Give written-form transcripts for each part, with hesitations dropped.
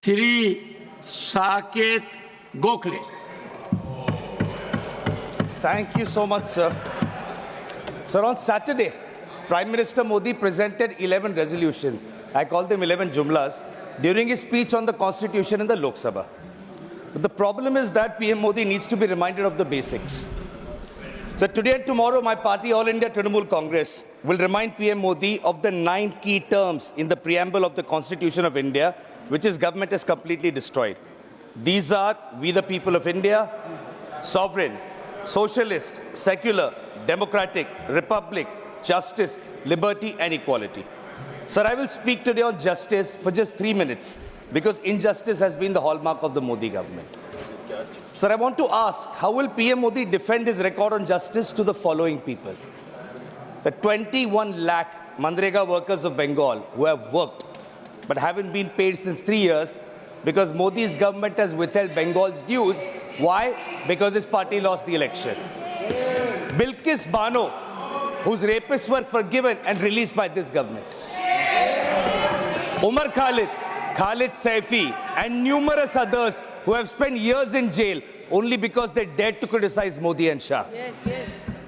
Shri Saket Gokhale. Thank you so much, sir. Sir, on Saturday, Prime Minister Modi presented 11 resolutions. I call them 11 jumlas during his speech on the Constitution in the Lok Sabha. But the problem is that PM Modi needs to be reminded of the basics. So today and tomorrow, my party, All India Trinamool Congress, will remind PM Modi of the 9 key terms in the preamble of the Constitution of India, which his government has completely destroyed. These are: we the people of India, sovereign, socialist, secular, democratic, republic, justice, liberty and equality. Sir, I will speak today on justice for just 3 minutes because injustice has been the hallmark of the Modi government. Sir, I want to ask, how will PM Modi defend his record on justice to the following people? The 21 lakh Manrega workers of Bengal who have worked but haven't been paid since 3 years because Modi's government has withheld Bengal's dues. Why? Because his party lost the election. Bilkis Bano, whose rapists were forgiven and released by this government. Umar Khalid, Khalid Saifi, and numerous others who have spent years in jail only because they dared to criticize Modi and Shah.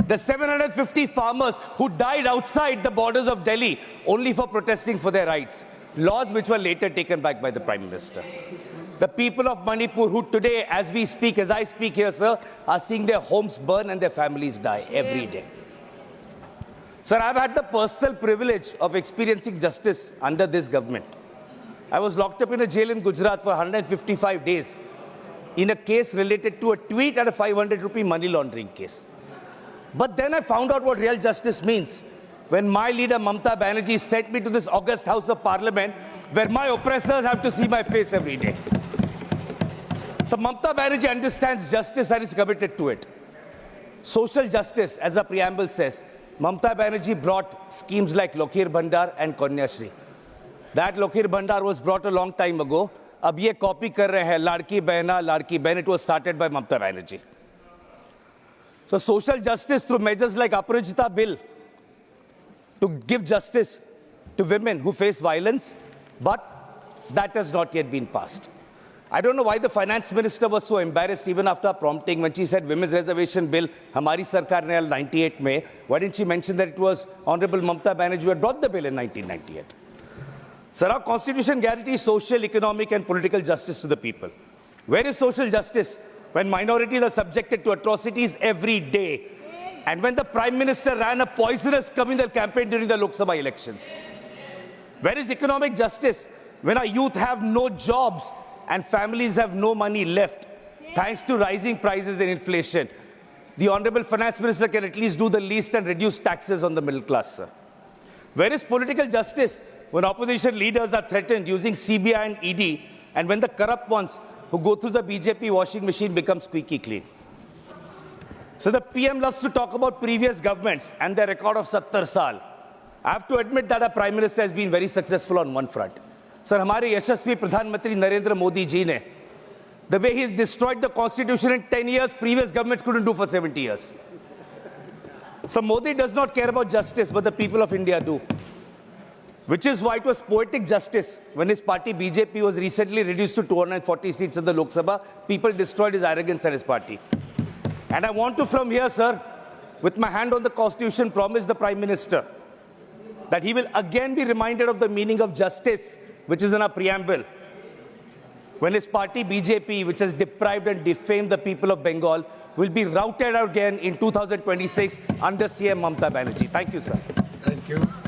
The 750 farmers who died outside the borders of Delhi only for protesting for their rights. Laws which were later taken back by the Prime Minister. The people of Manipur who today, as we speak, as I speak here, sir, are seeing their homes burn and their families die every day. Sir, I've had the personal privilege of experiencing justice under this government. I was locked up in a jail in Gujarat for 155 days in a case related to a tweet and a 500 rupee money laundering case. But then I found out what real justice means when my leader Mamta Banerjee sent me to this august House of Parliament where my oppressors have to see my face every day. So Mamta Banerjee understands justice and is committed to it. Social justice, as the preamble says, Mamta Banerjee brought schemes like Lokhir Bhandar and Kanya Shri. That Lokhir Bhandar was brought a long time ago. Ab ye copy kar rahe hain, Ladki Behna, Ladki Behin. It was started by Mamta Banerjee. So social justice through measures like Aparajita Bill to give justice to women who face violence, but that has not yet been passed. I don't know why the finance minister was so embarrassed even after prompting when she said women's reservation bill, Hamari Sarkar ne 98 May. Why didn't she mention that it was Honorable Mamta Banerjee who had brought the bill in 1998? Sir, our constitution guarantees social, economic and political justice to the people. Where is social justice when minorities are subjected to atrocities every day? And when the Prime Minister ran a poisonous communal campaign during the Lok Sabha elections? Where is economic justice when our youth have no jobs and families have no money left thanks to rising prices and inflation? The Honorable Finance Minister can at least do the least and reduce taxes on the middle class, sir. Where is political justice when opposition leaders are threatened using CBI and ED and when the corrupt ones who go through the BJP washing machine become squeaky clean? So the PM loves to talk about previous governments and their record of 70 saal. I have to admit that our Prime Minister has been very successful on one front. Sir, हमारे यशस्वी प्रधानमंत्री नरेंद्र मोदी जी ने, the way he's destroyed the constitution in 10 years, previous governments couldn't do for 70 years. So Modi does not care about justice, but the people of India do. Which is why it was poetic justice when his party BJP was recently reduced to 240 seats in the Lok Sabha. People destroyed his arrogance and his party. And I want to from here, sir, with my hand on the Constitution, promise the Prime Minister that he will again be reminded of the meaning of justice, which is in our preamble, when his party BJP, which has deprived and defamed the people of Bengal, will be routed again in 2026 under CM Mamta Banerjee. Thank you, sir. Thank you.